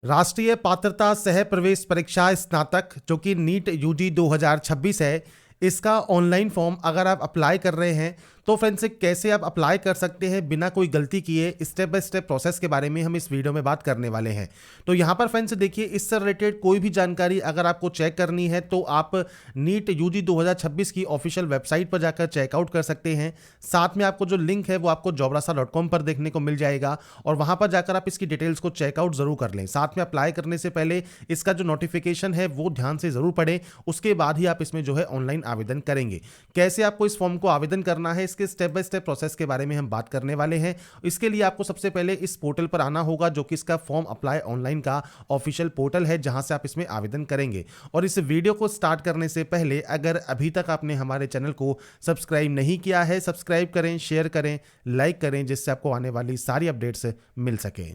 राष्ट्रीय पात्रता सह प्रवेश परीक्षा स्नातक जो कि नीट यूजी 2026 है, इसका ऑनलाइन फॉर्म अगर आप अप्लाई कर रहे हैं तो फ्रेंड्स कैसे आप अप्लाई कर सकते हैं बिना कोई गलती किए, स्टेप बाय स्टेप प्रोसेस के बारे में हम इस वीडियो में बात करने वाले हैं। तो यहाँ पर फ्रेंड्स देखिए, इससे रिलेटेड कोई भी जानकारी अगर आपको चेक करनी है तो आप नीट यूजी 2026 की ऑफिशियल वेबसाइट पर जाकर चेकआउट कर सकते हैं। साथ में आपको जो लिंक है वो आपको jobrasa.com पर देखने को मिल जाएगा और वहाँ पर जाकर आप इसकी डिटेल्स को चेकआउट जरूर कर लें। साथ में अप्लाई करने से पहले इसका जो नोटिफिकेशन है वो ध्यान से जरूर पढ़ें, उसके बाद ही आप इसमें जो है ऑनलाइन आवेदन करेंगे। कैसे आपको इस फॉर्म को आवेदन करना है, इसके स्टेप बाय स्टेप प्रोसेस के बारे में हम बात करने वाले हैं। इसके लिए आपको सबसे पहले इस पोर्टल पर आना होगा जो कि इसका फॉर्म अप्लाई ऑनलाइन का ऑफिशियल पोर्टल है, जहां से आप इसमें आवेदन करेंगे। और इस वीडियो को स्टार्ट करने से पहले अगर अभी तक आपने हमारे चैनल को सब्सक्राइब नहीं किया है, सब्सक्राइब करें, शेयर करें, लाइक करें, जिससे आपको आने वाली सारी अपडेट्स मिल सके।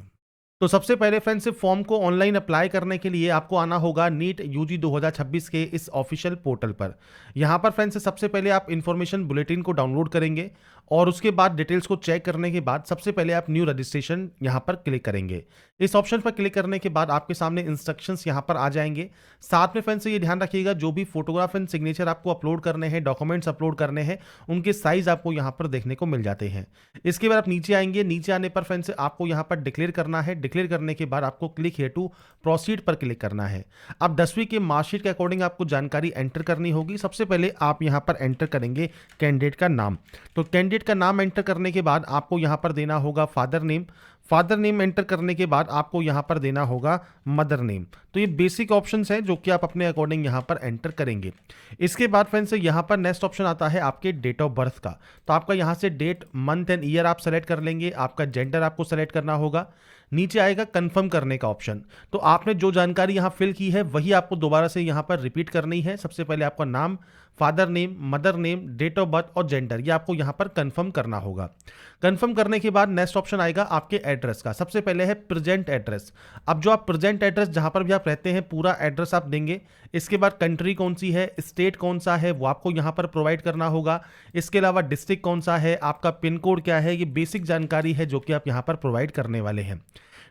तो सबसे पहले फ्रेंड्स, फॉर्म को ऑनलाइन अप्लाई करने के लिए आपको आना होगा नीट यूजी 2026 के इस ऑफिशियल पोर्टल पर। यहाँ पर फ्रेंड्स सबसे पहले आप इन्फॉर्मेशन बुलेटिन को डाउनलोड करेंगे और उसके बाद डिटेल्स को चेक करने के बाद सबसे पहले आप न्यू रजिस्ट्रेशन यहाँ पर क्लिक करेंगे। इस ऑप्शन पर क्लिक करने के बाद आपके सामने इंस्ट्रक्शंस यहाँ पर आ जाएंगे। साथ में फ्रेंड्स ये ध्यान रखिएगा, जो भी फोटोग्राफ एंड सिग्नेचर आपको अपलोड करने हैं, डॉक्यूमेंट्स अपलोड करने हैं, उनके साइज आपको यहाँ पर देखने को मिल जाते हैं। इसके बाद आप नीचे आएंगे। नीचे आने पर फ्रेंड्स आपको यहाँ पर डिक्लेयर करना है। डिक्लेयर करने के बाद आपको क्लिक हियर टू प्रोसीड पर क्लिक करना है। अब 10वीं के मार्कशीट के अकॉर्डिंग आपको जानकारी एंटर करनी होगी। सबसे पहले आप यहाँ पर एंटर करेंगे कैंडिडेट का नाम। तो कैंडिडेट का नाम एंटर करने के बाद आपको यहाँ पर देना होगा father name. Father name enter करने के बाद आपको यहाँ पर देना होगा मदर नेम। तो ये बेसिक ऑप्शंस हैं जो कि आप अपने अकॉर्डिंग यहाँ पर एंटर करेंगे। इसके बाद फ्रेंड्स यहाँ पर नेक्स्ट ऑप्शन आता है आपके डेट ऑफ बर्थ का। तो आपका यहाँ से डेट, मंथ एंड ईयर आप सेलेक्ट कर लेंगे। आपका जेंडर आपको सेलेक्ट करना होगा। नीचे आएगा कंफर्म करने का ऑप्शन। तो आपने जो जानकारी यहाँ फिल की है वही आपको दोबारा से यहाँ पर रिपीट करनी है। सबसे पहले आपका नाम, father name, mother name, date of birth और जेंडर, ये आपको यहाँ पर कंफर्म करना होगा। कंफर्म करने के बाद नेक्स्ट ऑप्शन आएगा आपके एड्रेस का। सबसे पहले है प्रेजेंट एड्रेस। अब जो आप प्रेजेंट एड्रेस जहाँ पर भी आप रहते हैं पूरा एड्रेस आप देंगे। इसके बाद कंट्री कौन सी है, स्टेट कौन सा है, वो आपको यहाँ पर प्रोवाइड करना होगा। इसके अलावा डिस्ट्रिक्ट कौन सा है, आपका पिन कोड क्या है, ये बेसिक जानकारी है जो कि आप यहाँ पर प्रोवाइड करने वाले हैं।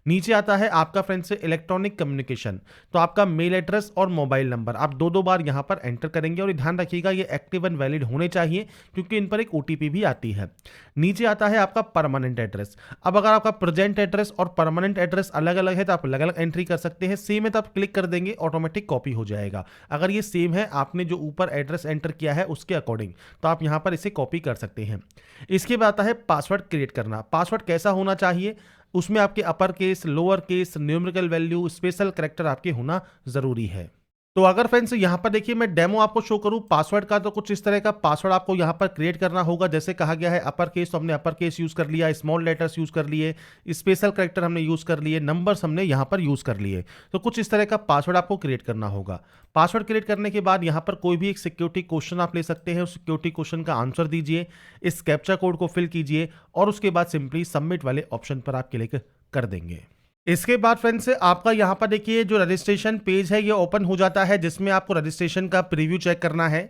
नीचे आता है आपका फ्रेंड्स इलेक्ट्रॉनिक कम्युनिकेशन। तो आपका मेल एड्रेस और मोबाइल नंबर आप दो बार यहाँ पर एंटर करेंगे और ध्यान रखिएगा ये एक्टिव एंड वैलिड होने चाहिए क्योंकि इन पर एक ओटीपी भी आती है। नीचे आता है आपका परमानेंट एड्रेस। अब अगर आपका प्रेजेंट एड्रेस और परमानेंट एड्रेस अलग अलग है तो आप अलग अलग एंट्री कर सकते हैं। सेम है तो आप क्लिक कर देंगे, ऑटोमेटिक कॉपी हो जाएगा। अगर ये सेम है, आपने जो ऊपर एड्रेस एंटर किया है उसके अकॉर्डिंग, तो आप यहाँ पर इसे कॉपी कर सकते हैं। इसके बाद आता है पासवर्ड क्रिएट करना। पासवर्ड कैसा होना चाहिए, उसमें आपके upper case, lower case, numerical value, special character आपके होना जरूरी है। तो अगर फ्रेंड्स यहाँ पर देखिए मैं डेमो आपको शो करूँ पासवर्ड का, तो कुछ इस तरह का पासवर्ड आपको यहाँ पर क्रिएट करना होगा। जैसे कहा गया है अपर केस, तो हमने अपर केस यूज कर लिया, स्मॉल लेटर्स यूज कर लिए, स्पेशल कैरेक्टर हमने यूज कर लिए, नंबर्स हमने यहाँ पर यूज कर लिए। तो कुछ इस तरह का पासवर्ड आपको क्रिएट करना होगा। पासवर्ड क्रिएट करने के बाद यहाँ पर कोई भी एक सिक्योरिटी क्वेश्चन आप ले सकते हैं। उस सिक्योरिटी क्वेश्चन का आंसर दीजिए, इस कैप्चा कोड को फिल कीजिए और उसके बाद सिंपली सबमिट वाले ऑप्शन पर आप क्लिक कर देंगे। इसके बाद फ्रेंड्स आपका यहाँ पर देखिए जो रजिस्ट्रेशन पेज है ये ओपन हो जाता है, जिसमें आपको रजिस्ट्रेशन का प्रीव्यू चेक करना है।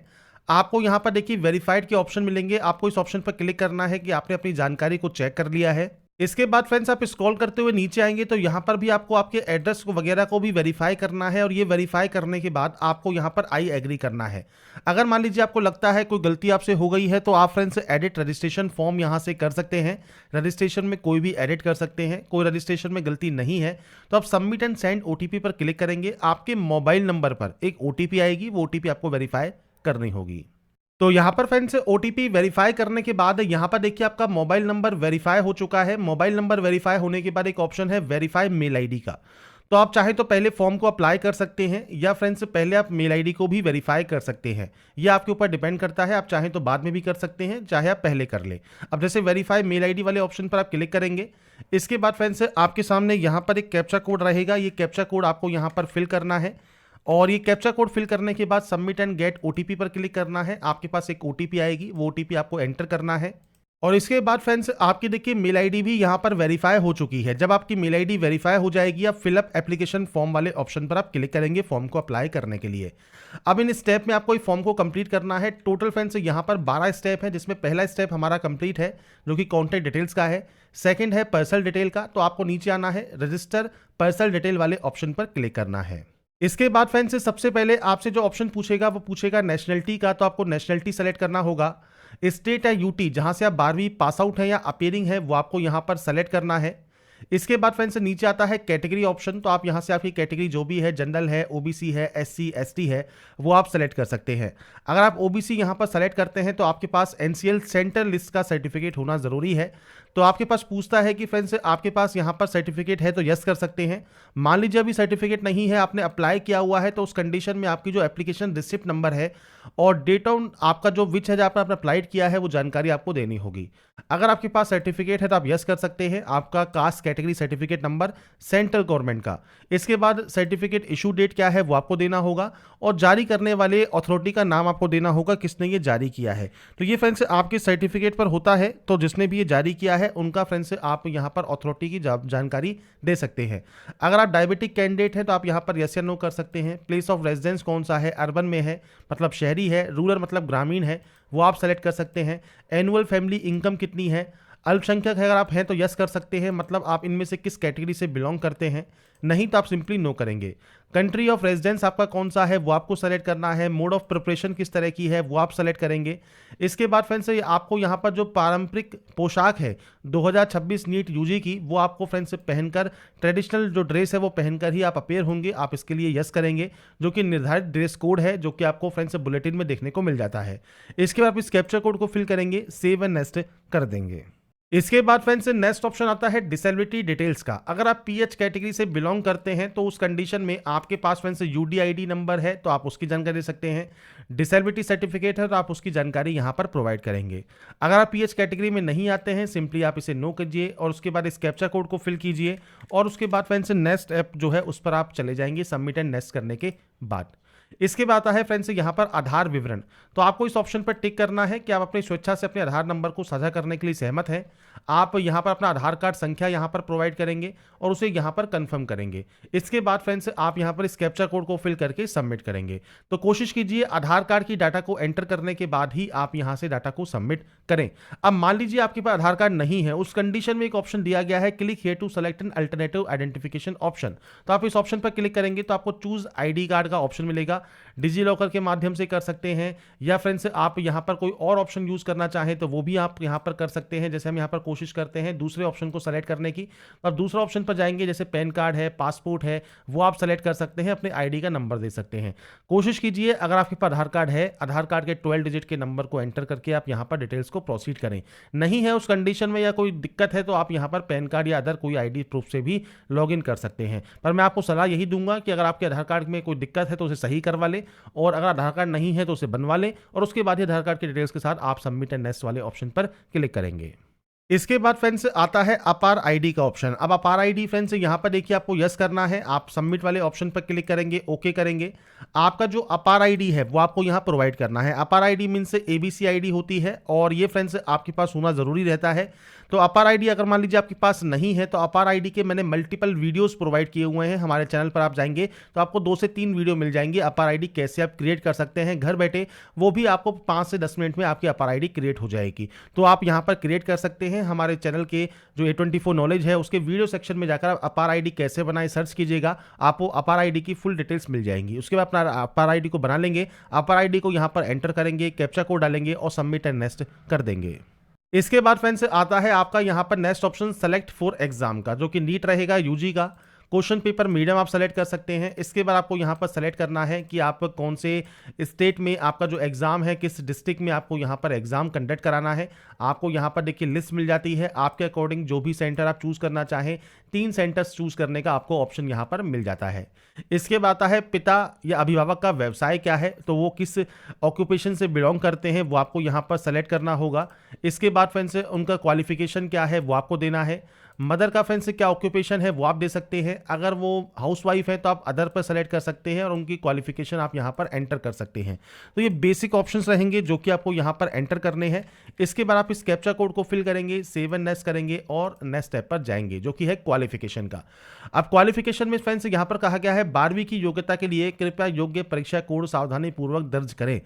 आपको यहाँ पर देखिए वेरीफाइड के ऑप्शन मिलेंगे। आपको इस ऑप्शन पर क्लिक करना है कि आपने अपनी जानकारी को चेक कर लिया है। इसके बाद फ्रेंड्स आप स्क्रॉल करते हुए नीचे आएंगे तो यहाँ पर भी आपको आपके एड्रेस को वगैरह को भी वेरीफाई करना है और ये वेरीफाई करने के बाद आपको यहाँ पर आई एग्री करना है। अगर मान लीजिए आपको लगता है कोई गलती आपसे हो गई है तो आप फ्रेंड्स एडिट रजिस्ट्रेशन फॉर्म यहाँ से कर सकते हैं। रजिस्ट्रेशन में कोई भी एडिट कर सकते हैं। कोई रजिस्ट्रेशन में गलती नहीं है तो आप सबमिट एंड सेंड ओटीपी पर क्लिक करेंगे। आपके मोबाइल नंबर पर एक ओटीपी आएगी, वो ओटीपी आपको वेरीफाई करनी होगी। तो यहाँ पर फ्रेंड्स ओटीपी वेरीफाई करने के बाद यहाँ पर देखिए आपका मोबाइल नंबर वेरीफाई हो चुका है। मोबाइल नंबर वेरीफाई होने के बाद एक ऑप्शन है वेरीफाई मेल आईडी का। तो आप चाहे तो पहले फॉर्म को अप्लाई कर सकते हैं या फ्रेंड्स पहले आप मेल आईडी को भी वेरीफाई कर सकते हैं। ये आपके ऊपर डिपेंड करता है, आप चाहें तो बाद में भी कर सकते हैं, चाहे आप पहले कर ले। अब जैसे वेरीफाई मेल आईडी वाले ऑप्शन पर आप क्लिक करेंगे। इसके बाद फ्रेंड्स आपके सामने यहाँ पर एक कैप्चा कोड रहेगा। ये कैप्चा कोड आपको यहाँ पर फिल करना है और ये कैप्चा कोड फिल करने के बाद सबमिट एंड गेट ओटीपी पर क्लिक करना है। आपके पास एक ओटीपी आएगी, वो ओटीपी आपको एंटर करना है और इसके बाद फ्रेंड्स आपकी देखिए मेल आईडी भी यहाँ पर वेरीफाई हो चुकी है। जब आपकी मेल आईडी वेरीफाई हो जाएगी, आप फिलअप एप्लीकेशन फॉर्म वाले ऑप्शन पर आप क्लिक करेंगे फॉर्म को अप्लाई करने के लिए। अब इन स्टेप में आपको इस फॉर्म को कंप्लीट करना है। टोटल फ्रेंड्स यहाँ पर 12 स्टेप है, जिसमें पहला स्टेप हमारा कंप्लीट है जो कि कॉन्टैक्ट डिटेल्स का है। सेकंड है पर्सनल डिटेल का, तो आपको नीचे आना है, रजिस्टर पर्सनल डिटेल वाले ऑप्शन पर क्लिक करना है। इसके बाद फ्रेंड्स सबसे पहले आपसे जो ऑप्शन पूछेगा वो पूछेगा नेशनलिटी का, तो आपको नेशनलिटी सेलेक्ट करना होगा। स्टेट है यूटी, जहां से आप 12वीं पास आउट है या अपेयरिंग है वो आपको यहां पर सेलेक्ट करना है। इसके बाद फ्रेंड्स नीचे आता है कैटेगरी ऑप्शन, तो आप यहां से आपकी कैटेगरी जो भी है, जनरल है, ओबीसी है, एससी एसटी है, वो आप सेलेक्ट कर सकते हैं। अगर आप ओबीसी यहां पर सेलेक्ट करते हैं तो आपके पास एनसीएल सेंटर लिस्ट का सर्टिफिकेट होना जरूरी है। तो आपके पास पूछता है कि फ्रेंड्स आपके पास यहां पर सर्टिफिकेट है, तो यस कर सकते हैं। मान लीजिए अभी सर्टिफिकेट नहीं है, आपने अप्लाई किया हुआ है, तो उस कंडीशन में आपकी जो एप्लीकेशन रिसिप्ट नंबर है और डेट ऑन आपका जो विच है जहाँ पर आपने अप्लाइड किया है वो जानकारी आपको देनी होगी। अगर आपके पास सर्टिफिकेट है तो आप यस कर सकते हैं, आपका caste category certificate number central government का। इसके बाद सर्टिफिकेट इशू डेट क्या है वो आपको देना होगा और जारी करने वाले अथॉरिटी का नाम आपको देना होगा, किसने ये जारी किया है। तो ये फ्रेंड्स आपके सर्टिफिकेट पर होता है, तो जिसने भी ये जारी किया है उनका फ्रेंड्स आप यहाँ पर अथॉरिटी की जानकारी दे सकते हैं। अगर आप डायबिटिक कैंडिडेट हैं तो आप यहाँ पर यस या नो कर सकते हैं। प्लेस ऑफ रेजिडेंस कौन सा है, अर्बन में है मतलब शहरी है, रूरल मतलब ग्रामीण है, वो आप सेलेक्ट कर सकते हैं। एनुअल फैमिली इनकम कितनी है, अल्पसंख्यक अगर आप हैं तो यस कर सकते हैं, मतलब आप इनमें से किस कैटेगरी से बिलोंग करते हैं, नहीं तो आप सिंपली नो करेंगे। कंट्री ऑफ रेजिडेंस आपका कौन सा है वो आपको सेलेक्ट करना है। मोड ऑफ प्रिपरेशन किस तरह की है वो आप सेलेक्ट करेंगे। इसके बाद फ्रेंड्स आपको यहाँ पर जो पारंपरिक पोशाक है 2026 नीट यूजी की, वो आपको फ्रेंड्स पहनकर, ट्रेडिशनल जो ड्रेस है वो पहनकर ही आप अपेयर होंगे, आप इसके लिए यस करेंगे, जो कि निर्धारित ड्रेस कोड है जो कि आपको फ्रेंड्स बुलेटिन में देखने को मिल जाता है। इसके बाद इस कैप्चर कोड को फिल करेंगे, सेव एंड नेक्स्ट कर देंगे। इसके बाद फ्रेंड्स नेक्स्ट ऑप्शन आता है डिसेबिलिटी डिटेल्स का। अगर आप पीएच कैटेगरी से बिलोंग करते हैं तो उस कंडीशन में आपके पास फ्रेंड्स यूडीआईडी नंबर है तो आप उसकी जानकारी दे सकते हैं। डिसेबिलिटी सर्टिफिकेट है तो आप उसकी जानकारी यहां पर प्रोवाइड करेंगे। अगर आप पीएच कैटेगरी में नहीं आते हैं सिंपली आप इसे नो कीजिए और उसके बाद इस कैप्चा कोड को फिल कीजिए और उसके बाद फ्रेंड्स नेक्स्ट ऐप जो है उस पर आप चले जाएंगे सबमिट एंड नेक्स्ट करने के बाद। इसके बाद आता है फ्रेंड्स यहाँ पर आधार विवरण, तो आपको इस ऑप्शन पर टिक करना है कि आप अपनी स्वेच्छा से अपने आधार नंबर को साझा करने के लिए सहमत हैं। आप यहाँ पर अपना आधार कार्ड संख्या यहाँ पर प्रोवाइड करेंगे और उसे यहाँ पर कंफर्म करेंगे। इसके बाद फ्रेंड्स आप यहाँ पर इस कैप्चा कोड को फिल करके सबमिट करेंगे। तो कोशिश कीजिए आधार कार्ड की डाटा को एंटर करने के बाद ही आप यहाँ से डाटा को सबमिट करें। अब मान लीजिए आपके पास आधार कार्ड नहीं है, उस कंडीशन में एक ऑप्शन दिया गया है click here to select an alternative identification option. तो आप इस ऑप्शन पर क्लिक करेंगे तो आपको चूज आईडी कार्ड का ऑप्शन मिलेगा। डिजी लॉकर के माध्यम से कर सकते हैं या फ्रेंड्स आप यहां पर कोई और ऑप्शन यूज करना चाहें तो वो भी आप यहां पर कर सकते हैं। जैसे हम यहां पर कोशिश करते हैं दूसरे ऑप्शन को सेलेक्ट करने की, तो आप दूसरा ऑप्शन पर जाएंगे, जैसे पैन कार्ड है, पासपोर्ट है, वो आप सेलेक्ट कर सकते हैं, अपने आईडी का नंबर दे सकते हैं। कोशिश कीजिए अगर आपके पास आधार कार्ड है, आधार कार्ड के 12 डिजिट के नंबर को एंटर करके आप यहां पर डिटेल्स को प्रोसीड करें। नहीं है उस कंडीशन में या कोई दिक्कत है तो आप यहां पर पैन कार्ड या अदर कोई आईडी प्रूफ से भी लॉग इन कर सकते हैं। पर मैं आपको सलाह यही दूंगा कि अगर आपके आधार कार्ड में कोई दिक्कत है तो उसे सही करवा ले और अगर आधार कार्ड नहीं है तो उसे बनवा ले और उसके बाद ही आधार कार्ड के डिटेल्स के साथ आप सबमिट एंड नेक्स्ट वाले ऑप्शन पर क्लिक करेंगे। इसके बाद फ्रेंड्स आता है अपार आईडी का ऑप्शन। अब अपार आईडी फ्रेंड्स यहाँ पर देखिए आपको यस करना है, आप सबमिट वाले ऑप्शन पर क्लिक करेंगे, ओके करेंगे। आपका जो अपार आईडी है वो आपको यहाँ प्रोवाइड करना है। अपार आईडी मीन्स एबीसी आईडी होती है और ये फ्रेंड्स आपके पास होना जरूरी रहता है। तो अपार आईडी अगर मान लीजिए आपके पास नहीं है तो अपार आईडी के मैंने मल्टीपल वीडियोस प्रोवाइड किए हुए हैं। हमारे चैनल पर आप जाएंगे तो आपको 2 से 3 वीडियो मिल जाएंगे अपार आईडी कैसे आप क्रिएट कर सकते हैं घर बैठे। वो भी आपको 5 से 10 मिनट में आपकी अपार आईडी क्रिएट हो जाएगी। तो आप यहाँ पर क्रिएट कर सकते हैं। हमारे चैनल के जो A24 नॉलेज है उसके वीडियो सेक्शन में जाकर आप अपार आईडी कैसे बनाए सर्च कीजिएगा, आपको अपार आईडी की फुल डिटेल्स मिल जाएंगी। उसके बाद अपना अपार आईडी को बना लेंगे, अपार आईडी को यहाँ पर एंटर करेंगे, कैप्चा कोड डालेंगे और सबमिट एंड नेक्स्ट कर देंगे। इसके बाद फ्रेंड्स आता है आपका यहाँ पर next option select for exam का, जो कि नीट रहेगा यूजी का। क्वेश्चन पेपर मीडियम आप सेलेक्ट कर सकते हैं। इसके बाद आपको यहाँ पर सेलेक्ट करना है कि आप कौन से स्टेट में आपका जो एग्जाम है, किस डिस्ट्रिक्ट में आपको यहाँ पर एग्जाम कंडक्ट कराना है। आपको यहाँ पर देखिए लिस्ट मिल जाती है, आपके अकॉर्डिंग जो भी सेंटर आप चूज करना चाहें 3 सेंटर्स चूज करने का आपको ऑप्शन यहाँ पर मिल जाता है। इसके बाद आता है पिता या अभिभावक का व्यवसाय क्या है, तो वो किस ऑक्यूपेशन से बिलोंग करते हैं वो आपको यहाँ पर सेलेक्ट करना होगा। इसके बाद फ्रेंड्स उनका क्वालिफिकेशन क्या है वो आपको देना है। मदर का फ्रेंड्स क्या ऑक्यूपेशन है वो आप दे सकते हैं। अगर वो हाउसवाइफ है तो आप अदर पर सेलेक्ट कर सकते हैं और उनकी क्वालिफिकेशन आप यहाँ पर एंटर कर सकते हैं। तो ये बेसिक ऑप्शंस रहेंगे जो कि आपको यहाँ पर एंटर करने हैं। इसके बाद आप इस कैप्चा कोड को फिल करेंगे, सेव एंड नेक्स्ट करेंगे और नेक्स्ट स्टेप पर जाएंगे जो कि है क्वालिफिकेशन का। अब क्वालिफिकेशन में फ्रेंड्स यहाँ पर कहा गया है 12वीं की योग्यता के लिए कृपया योग्य परीक्षा कोड सावधानी पूर्वक दर्ज करें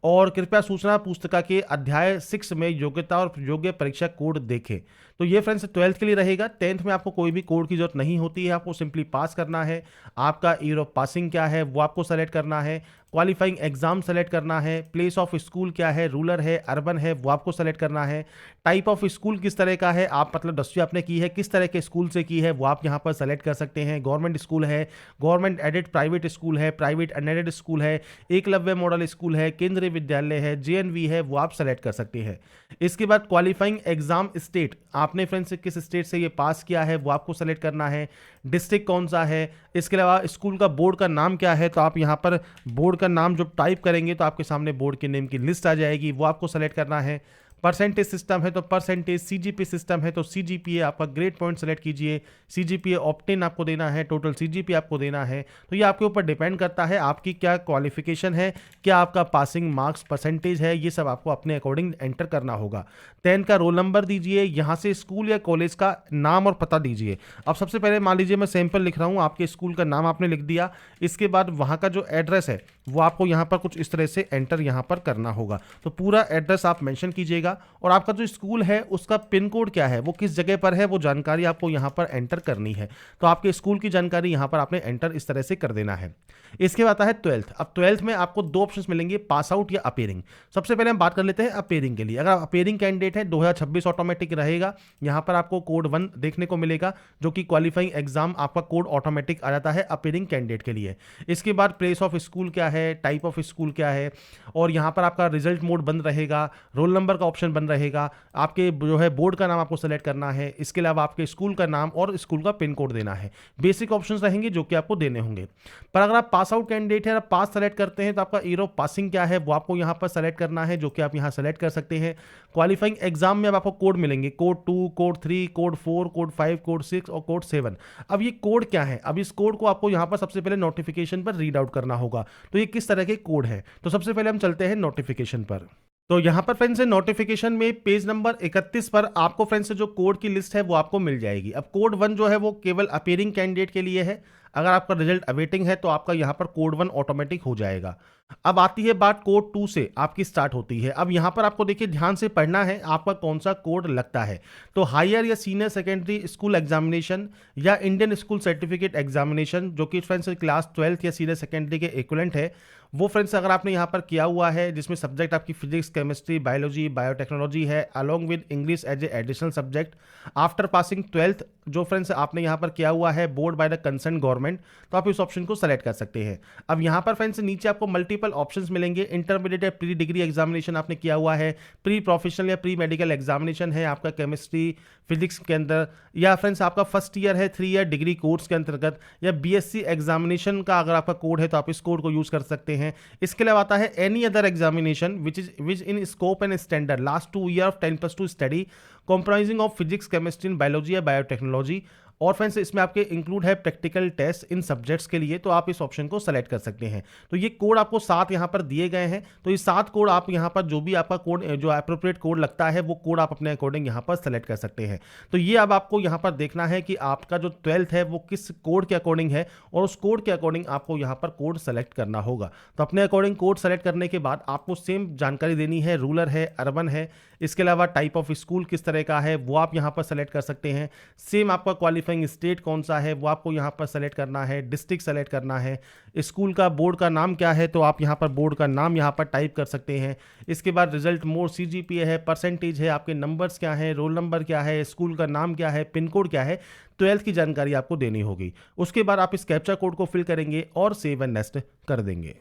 और कृपया सूचना पुस्तिका के अध्याय 6 में योग्यता और योग्य परीक्षा कोड देखें। तो ये फ्रेंड्स 12th के लिए रहेगा। 10th में आपको कोई भी कोड की जरूरत नहीं होती है, आपको सिंपली पास करना है। आपका ईयर ऑफ पासिंग क्या है वो आपको सेलेक्ट करना है, क्वालिफाइंग एग्जाम सेलेक्ट करना है, प्लेस ऑफ स्कूल क्या है, रूरल है अर्बन है वो आपको सेलेक्ट करना है, टाइप ऑफ स्कूल किस तरह का है, आप मतलब 10वीं आपने की है किस तरह के स्कूल से की है वो आप यहाँ पर सेलेक्ट कर सकते हैं। गवर्नमेंट स्कूल है, गवर्नमेंट एडेड प्राइवेट स्कूल है, प्राइवेट अनएडेड स्कूल है, एकलव्य मॉडल स्कूल है, केंद्रीय विद्यालय है, जेएनवी है वो आप सेलेक्ट कर सकते हैं। इसके बाद क्वालिफाइंग एग्जाम स्टेट, आपने फ्रेंड्स किस स्टेट से ये पास किया है वो आपको सेलेक्ट करना है, डिस्ट्रिक्ट कौन सा है। इसके अलावा स्कूल का बोर्ड का नाम क्या है, तो आप यहाँ पर बोर्ड का नाम जब टाइप करेंगे तो आपके सामने बोर्ड के नेम की लिस्ट आ जाएगी, वो आपको सेलेक्ट करना है। परसेंटेज सिस्टम है तो परसेंटेज, सीजीपी सिस्टम है तो सीजीपीए आपका ग्रेड पॉइंट सेलेक्ट कीजिए, सीजीपीए ऑप्टेन आपको देना है, टोटल सीजीपी आपको देना है। तो ये आपके ऊपर डिपेंड करता है आपकी क्या क्वालिफिकेशन है, क्या आपका पासिंग मार्क्स परसेंटेज है, ये सब आपको अपने अकॉर्डिंग एंटर करना होगा। 10 का रोल नंबर दीजिए, यहाँ से स्कूल या कॉलेज का नाम और पता दीजिए। अब सबसे पहले मान लीजिए मैं सैंपल लिख रहा हूँ, आपके स्कूल का नाम आपने लिख दिया, इसके बाद वहाँ का जो एड्रेस है वो आपको यहाँ पर कुछ इस तरह से एंटर यहाँ पर करना होगा। तो पूरा एड्रेस आप मेंशन कीजिएगा और आपका जो स्कूल है उसका पिन कोड क्या है, वो किस जगह पर है, वो जानकारी आपको यहाँ पर एंटर करनी है। तो आपके स्कूल की जानकारी यहाँ पर आपने एंटर इस तरह से कर देना है। इसके बाद आता है 12th। अब 12th में आपको दो ऑप्शंस मिलेंगे, पास आउट या अपीयरिंग। सबसे पहले हम बात कर लेते हैं अपीयरिंग के लिए। अगर आप अपीयरिंग कैंडिडेट है 2026 ऑटोमेटिक रहेगा, यहाँ पर आपको कोड 1 देखने को मिलेगा जो कि क्वालिफाइंग एग्जाम आपका कोड ऑटोमेटिक आ जाता है अपीयरिंग कैंडिडेट के लिए। इसके बाद प्लेस ऑफ स्कूल क्या है, टाइप ऑफ स्कूल क्या है, और यहाँ पर आपका रिजल्ट मोड बंद रहेगा, रोल नंबर का ऑप्शन बंद रहेगा, आपके जो है बोर्ड का नाम आपको सेलेक्ट करना है, इसके अलावा आपके स्कूल का नाम और स्कूल का पिन कोड देना है। बेसिक ऑप्शंस रहेंगे जो कि आपको देने होंगे। पर अगर आप पास आउट कैंडिडेट है, आप पास सेलेक्ट करते हैं तो आपका ईयर ऑफ पासिंग क्या है वो आपको यहाँ पर सेलेक्ट करना है, जो कि आप यहाँ सेलेक्ट कर सकते हैं। क्वालिफाइंग एग्जाम में अब आपको कोड मिलेंगे, code 2, code 3, code 4, code 5, code 6 और कोड 7। अब ये कोड क्या है, अब इस कोड को आपको यहाँ पर सबसे पहले नोटिफिकेशन पर रीड आउट करना होगा। तो ये किस तरह के कोड है, तो सबसे पहले हम चलते हैं नोटिफिकेशन पर। तो यहाँ पर फ्रेंड्स नोटिफिकेशन में पेज नंबर 31 पर आपको फ्रेंड्स जो कोड की लिस्ट है वो आपको मिल जाएगी। अब कोड 1 जो है वो केवल अपीयरिंग कैंडिडेट के लिए है, अगर आपका रिजल्ट अवेटिंग है तो आपका यहाँ पर कोड 1 ऑटोमेटिक हो जाएगा। अब आती है बात कोड 2 से आपकी स्टार्ट होती है। अब यहाँ पर आपको देखिए ध्यान से पढ़ना है आपका कौन सा कोड लगता है। तो हायर या सीनियर सेकेंडरी स्कूल एग्जामिनेशन या इंडियन स्कूल सर्टिफिकेट एग्जामिनेशन, जो कि फ्रेंड्स क्लास 12th या सीनियर सेकेंडरी के इक्विवेलेंट है, वो फ्रेंड्स अगर आपने यहाँ पर किया हुआ है जिसमें सब्जेक्ट आपकी फिजिक्स, केमिस्ट्री, बायोलॉजी, बायोटेक्नोलॉजी है along with English as a additional subject after passing 12th, जो फ्रेंड्स आपने यहाँ पर किया हुआ है board by the concern government, तो आप इस ऑप्शन को सेलेक्ट कर सकते हैं। अब यहाँ पर फ्रेंड्स नीचे आपको मल्टीपल ऑप्शंस मिलेंगे। इंटरमीडिएट या प्री डिग्री एग्जामिनेशन आपने किया हुआ है, प्री प्रोफेशनल या प्री मेडिकल एग्जामिनेशन है आपका केमिस्ट्री फिजिक्स के अंदर, या फ्रेंड्स आपका फर्स्ट ईयर है 3 ईयर डिग्री कोर्स के अंतर्गत, या बीएससी एग्जामिनेशन का अगर आपका कोड है तो आप इस कोड को यूज कर सकते हैं। इसके अलावा आता है any other examination which in scope and standard last 2 year of 10+2 study comprising of physics, chemistry, biology या बायोटेक्नोलॉजी। और फ्रेंड्स इसमें आपके इंक्लूड है प्रैक्टिकल टेस्ट इन सब्जेक्ट्स के लिए, तो आप इस ऑप्शन को सेलेक्ट कर सकते हैं। तो ये कोड आपको 7 यहाँ पर दिए गए हैं, तो ये 7 कोड आप यहाँ पर जो भी आपका कोड जो एप्रोप्रिएट कोड लगता है वो कोड आप अपने अकॉर्डिंग यहाँ पर सेलेक्ट कर सकते हैं। तो ये अब आपको यहाँ पर देखना है कि आपका जो 12th है वो किस कोड के अकॉर्डिंग है और उस कोड के अकॉर्डिंग आपको यहाँ पर कोड सेलेक्ट करना होगा। तो अपने अकॉर्डिंग कोड सेलेक्ट करने के बाद आपको सेम जानकारी देनी है, रूरल है अर्बन है, इसके अलावा टाइप ऑफ स्कूल किस तरह का है वो आप यहाँ पर सेलेक्ट कर सकते हैं। सेम आपका क्वालिफाइंग स्टेट कौन सा है वो आपको यहाँ पर सेलेक्ट करना है, डिस्ट्रिक्ट सेलेक्ट करना है, स्कूल का बोर्ड का नाम क्या है तो आप यहाँ पर बोर्ड का नाम यहाँ पर टाइप कर सकते हैं। इसके बाद रिजल्ट मोड, सीजीपीए है, परसेंटेज है, आपके नंबर्स क्या है, रोल नंबर क्या है, स्कूल का नाम क्या है, पिन कोड क्या है, 12th की जानकारी आपको देनी होगी। उसके बाद आप इस कैप्चा कोड को फिल करेंगे और सेव एंड नेक्स्ट कर देंगे।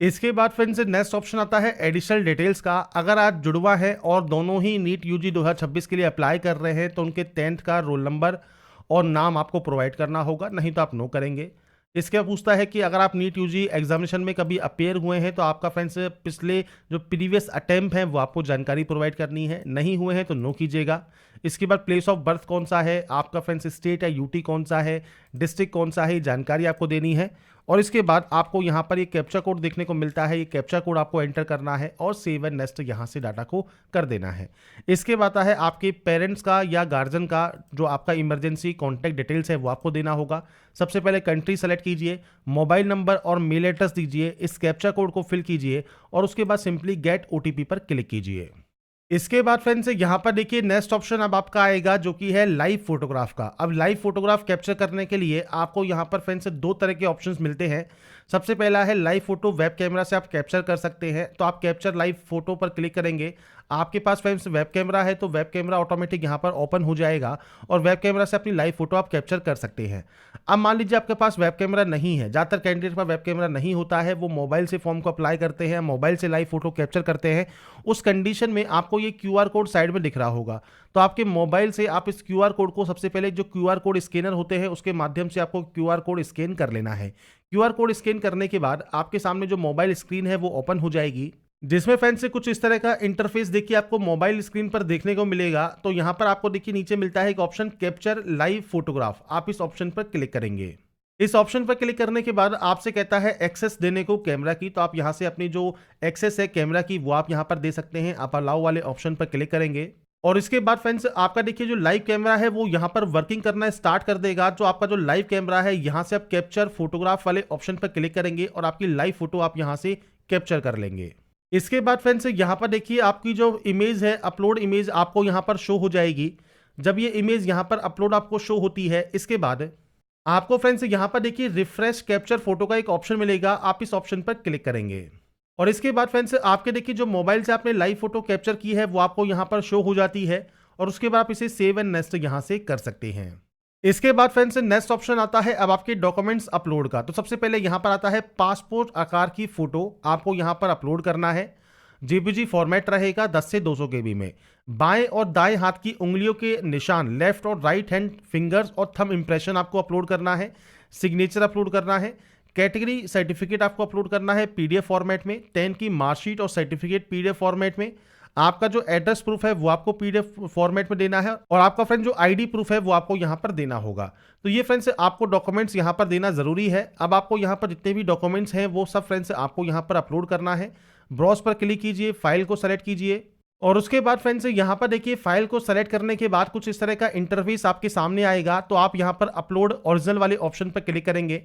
इसके बाद फ्रेंड्स नेक्स्ट ऑप्शन आता है एडिशनल डिटेल्स का। अगर आज जुड़वा है और दोनों ही नीट यूजी 2026 के लिए अप्लाई कर रहे हैं तो उनके 10th का रोल नंबर और नाम आपको प्रोवाइड करना होगा, नहीं तो आप नो करेंगे। इसके बाद पूछता है कि अगर आप नीट यूजी एग्जामिनेशन में कभी अपेयर हुए हैं तो आपका फ्रेंड्स पिछले जो प्रीवियस अटेम्प्ट हैं वो आपको जानकारी प्रोवाइड करनी है, नहीं हुए हैं तो नो कीजिएगा। इसके बाद प्लेस ऑफ बर्थ कौन सा है, आपका फ्रेंड्स स्टेट या यूटी कौन सा है, डिस्ट्रिक्ट कौन सा है, ये जानकारी आपको देनी है। और इसके बाद आपको यहाँ पर ये कैप्चा कोड देखने को मिलता है, ये कैप्चा कोड आपको एंटर करना है और सेव एंड नेक्स्ट यहाँ से डाटा को कर देना है। इसके बाद है आपके पेरेंट्स का या गार्जियन का जो आपका इमरजेंसी कॉन्टैक्ट डिटेल्स है वो आपको देना होगा। सबसे पहले कंट्री सेलेक्ट कीजिए, मोबाइल नंबर और मेल एड्रेस दीजिए, इस कैप्चा कोड को फिल कीजिए और उसके बाद सिंपली गेट ओटीपी पर क्लिक कीजिए। इसके बाद फ्रेंड्स यहाँ पर देखिए नेक्स्ट ऑप्शन अब आपका आएगा जो कि है लाइव फोटोग्राफ का। अब लाइव फोटोग्राफ कैप्चर करने के लिए आपको यहाँ पर फ्रेंड्स दो तरह के ऑप्शंस मिलते हैं। सबसे पहला है लाइव फोटो, वेब कैमरा से आप कैप्चर कर सकते हैं। तो आप कैप्चर लाइव फोटो पर क्लिक करेंगे, आपके पास फ्रेंड्स वेब कैमरा है तो वेब कैमरा ऑटोमेटिक यहाँ पर ओपन हो जाएगा और वेब कैमरा से अपनी लाइव फोटो आप कैप्चर कर सकते हैं। अब मान लीजिए आपके पास वेब कैमरा नहीं है, ज़्यादातर कैंडिडेट पर वेब कैमरा नहीं होता है, वो मोबाइल से फॉर्म को अप्लाई करते हैं, मोबाइल से लाइव फोटो कैप्चर करते हैं। उस कंडीशन में आपको ये क्यूआर कोड साइड में दिख रहा होगा, तो आपके मोबाइल से आप इस क्यूआर कोड को सबसे पहले जो क्यूआर कोड स्कैनर होते हैं उसके माध्यम से आपको क्यूआर कोड स्कैन कर लेना है। क्यूआर कोड स्कैन करने के बाद आपके सामने जो मोबाइल स्क्रीन है वो ओपन हो जाएगी, जिसमें फ्रेंड्स से कुछ इस तरह का इंटरफेस देखिए आपको मोबाइल स्क्रीन पर देखने को मिलेगा। तो यहाँ पर आपको देखिए नीचे मिलता है एक ऑप्शन कैप्चर लाइव फोटोग्राफ, आप इस ऑप्शन पर क्लिक करेंगे। इस ऑप्शन पर क्लिक करने के बाद आपसे कहता है एक्सेस देने को कैमरा की, तो आप यहाँ से अपनी जो एक्सेस है कैमरा की वो आप यहाँ पर दे सकते हैं। आप अलाउ वाले ऑप्शन पर क्लिक करेंगे और इसके बाद फ्रेंड्स आपका देखिए जो लाइव कैमरा है वो यहाँ पर वर्किंग करना स्टार्ट कर देगा। जो आपका जो लाइव कैमरा है यहाँ से आप कैप्चर फोटोग्राफ वाले ऑप्शन पर क्लिक करेंगे और आपकी लाइव फोटो आप यहाँ से कैप्चर कर लेंगे। इसके बाद फ्रेंड्स यहाँ पर देखिए आपकी जो इमेज है अपलोड इमेज आपको यहाँ पर शो हो जाएगी। जब ये इमेज यहाँ पर अपलोड आपको शो होती है, इसके बाद आपको फ्रेंड्स यहाँ पर देखिए रिफ्रेश कैप्चर फोटो का एक ऑप्शन मिलेगा, आप इस ऑप्शन पर क्लिक करेंगे और इसके बाद फ्रेंड्स आपके देखिए जो मोबाइल से आपने लाइव फोटो कैप्चर की है वो आपको यहाँ पर शो हो जाती है और उसके बाद आप इसे सेव एंड नेक्स्ट यहाँ से कर सकते हैं। इसके बाद फ्रेंड्स नेक्स्ट ऑप्शन आता है अब आपके डॉक्यूमेंट्स अपलोड का। तो सबसे पहले यहाँ पर आता है पासपोर्ट आकार की फोटो, आपको यहाँ पर अपलोड करना है। जेपीजी फॉर्मेट रहेगा 10 से 200 केबी में। बाएं और दाएं हाथ की उंगलियों के निशान, लेफ्ट और राइट हैंड फिंगर्स और थंब इंप्रेशन आपको अपलोड करना है। सिग्नेचर अपलोड करना है। कैटेगरी सर्टिफिकेट आपको अपलोड करना है पीडीएफ फॉर्मेट में। 10 की मार्कशीट और सर्टिफिकेट पीडीएफ फॉर्मेट में। आपका जो एड्रेस प्रूफ है वो आपको पीडीएफ फॉर्मेट में देना है और आपका फ्रेंड जो आईडी प्रूफ है वो आपको यहाँ पर देना होगा। तो ये फ्रेंड्स आपको डॉक्यूमेंट्स यहाँ पर देना जरूरी है। अब आपको यहाँ पर जितने भी डॉक्यूमेंट्स हैं वो सब फ्रेंड्स आपको यहाँ पर अपलोड करना है। ब्राउज पर क्लिक कीजिए, फाइल को सेलेक्ट कीजिए और उसके बाद फ्रेंड्स यहाँ पर देखिए फाइल को सेलेक्ट करने के बाद कुछ इस तरह का इंटरफेस आपके सामने आएगा। तो आप यहाँ पर अपलोड ओरिजिनल वाले ऑप्शन पर क्लिक करेंगे,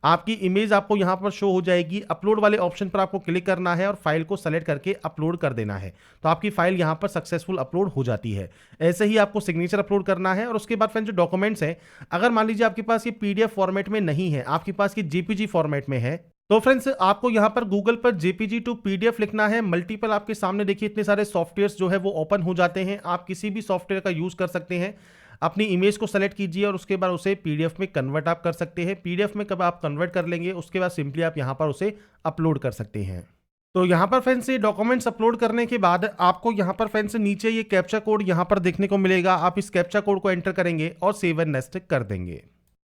आपकी इमेज आपको यहाँ पर शो हो जाएगी। अपलोड वाले ऑप्शन पर आपको क्लिक करना है और फाइल को सेलेक्ट करके अपलोड कर देना है, तो आपकी फाइल यहाँ पर सक्सेसफुल अपलोड हो जाती है। ऐसे ही आपको सिग्नेचर अपलोड करना है और उसके बाद फ्रेंड्स जो डॉक्यूमेंट्स हैं, अगर मान लीजिए आपके पास ये पीडीएफ फॉर्मेट में नहीं है, आपके पास ये जेपीजी फॉर्मेट में है, तो फ्रेंड्स आपको यहाँ पर गूगल पर जेपीजी टू पीडीएफ लिखना है। मल्टीपल आपके सामने देखिए इतने सारे सॉफ्टवेयर्स जो है वो ओपन हो जाते हैं, आप किसी भी सॉफ्टवेयर का यूज कर सकते हैं। अपनी इमेज को सेलेक्ट कीजिए और उसके बाद उसे पीडीएफ में कन्वर्ट आप कर सकते हैं। पीडीएफ में कब आप कन्वर्ट कर लेंगे उसके बाद सिंपली आप यहाँ पर उसे अपलोड कर सकते हैं। तो यहाँ पर फ्रेंड्स ये डॉक्यूमेंट्स अपलोड करने के बाद आपको यहाँ पर फ्रेंड्स नीचे ये कैप्चा कोड यहाँ पर देखने को मिलेगा, आप इस कैप्चा कोड को एंटर करेंगे और सेव एंड नेक्स्ट कर देंगे।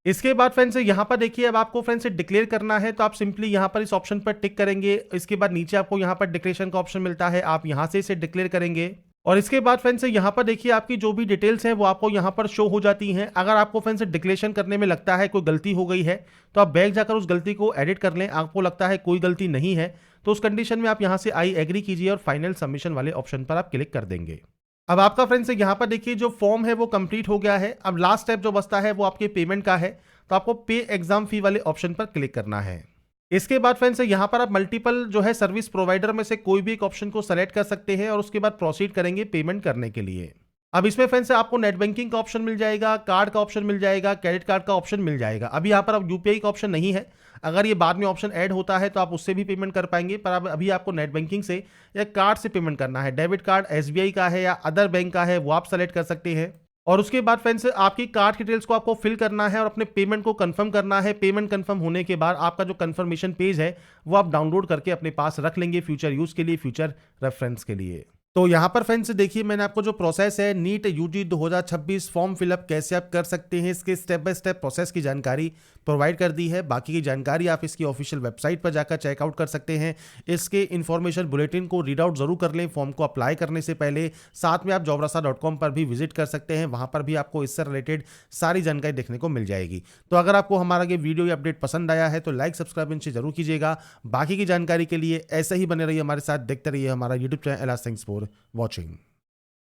इसके बाद फ्रेंड्स यहाँ पर देखिए अब आपको फ्रेंड्स डिक्लेयर करना है, तो आप सिंपली यहाँ पर इस ऑप्शन पर टिक करेंगे। इसके बाद नीचे आपको यहाँ पर डिक्लेरेशन का ऑप्शन मिलता है, आप यहाँ से इसे डिक्लेयर करेंगे और इसके बाद फ्रेंड्स यहाँ पर देखिए आपकी जो भी डिटेल्स हैं वो आपको यहाँ पर शो हो जाती हैं। अगर आपको फ्रेंड्स डिक्लेरेशन करने में लगता है कोई गलती हो गई है तो आप बैक जाकर उस गलती को एडिट कर लें। आपको लगता है कोई गलती नहीं है तो उस कंडीशन में आप यहाँ से आई एग्री कीजिए और फाइनल सबमिशन वाले ऑप्शन पर आप क्लिक कर देंगे। अब आपका फ्रेंड्स यहाँ पर देखिए जो फॉर्म है वो कंप्लीट हो गया है। अब लास्ट स्टेप जो बचता है वो आपके पेमेंट का है, तो आपको पे एग्जाम फी वाले ऑप्शन पर क्लिक करना है। इसके बाद फ्रेंड्स यहाँ पर आप मल्टीपल जो है सर्विस प्रोवाइडर में से कोई भी एक ऑप्शन को सेलेक्ट कर सकते हैं और उसके बाद प्रोसीड करेंगे पेमेंट करने के लिए। अब इसमें फ्रेंड्स आपको नेट बैंकिंग का ऑप्शन मिल जाएगा, कार्ड का ऑप्शन मिल जाएगा, क्रेडिट कार्ड का ऑप्शन मिल जाएगा। अभी यहाँ पर अब यूपीआई का ऑप्शन नहीं है, अगर ये बाद में ऑप्शन ऐड होता है तो आप उससे भी पेमेंट कर पाएंगे, पर अब अभी आपको नेट बैंकिंग से या कार्ड से पेमेंट करना है। डेबिट कार्ड एसबीआई का है या अदर बैंक का है वो आप सेलेक्ट कर सकते हैं और उसके बाद फ्रेंड्स आपकी कार्ड डिटेल्स को आपको फिल करना है और अपने पेमेंट को कंफर्म करना है। पेमेंट कंफर्म होने के बाद आपका जो कंफर्मेशन पेज है वो आप डाउनलोड करके अपने पास रख लेंगे फ्यूचर यूज के लिए, फ्यूचर रेफरेंस के लिए। तो यहाँ पर फ्रेंड्स देखिए, मैंने आपको जो प्रोसेस है नीट यूजी 2026 फॉर्म फिलअप कैसे आप कर सकते हैं, इसके स्टेप बाय स्टेप प्रोसेस की जानकारी प्रोवाइड कर दी है। बाकी की जानकारी आप इसकी ऑफिशियल वेबसाइट पर जाकर चेकआउट कर सकते हैं। इसके इन्फॉर्मेशन बुलेटिन को रीड आउट जरूर कर लें फॉर्म को अप्लाई करने से पहले। साथ में आप jobrasa.com पर भी विजिट कर सकते हैं, वहां पर भी आपको इससे रिलेटेड सारी जानकारी देखने को मिल जाएगी। तो अगर आपको हमारा ये वीडियो या अपडेट पसंद आया है तो लाइक सब्सक्राइब इनसे जरूर कीजिएगा। बाकी की जानकारी के लिए ऐसे ही बने रहिए हमारे साथ, देखते रहिए हमारा YouTube channel. Thanks for watching।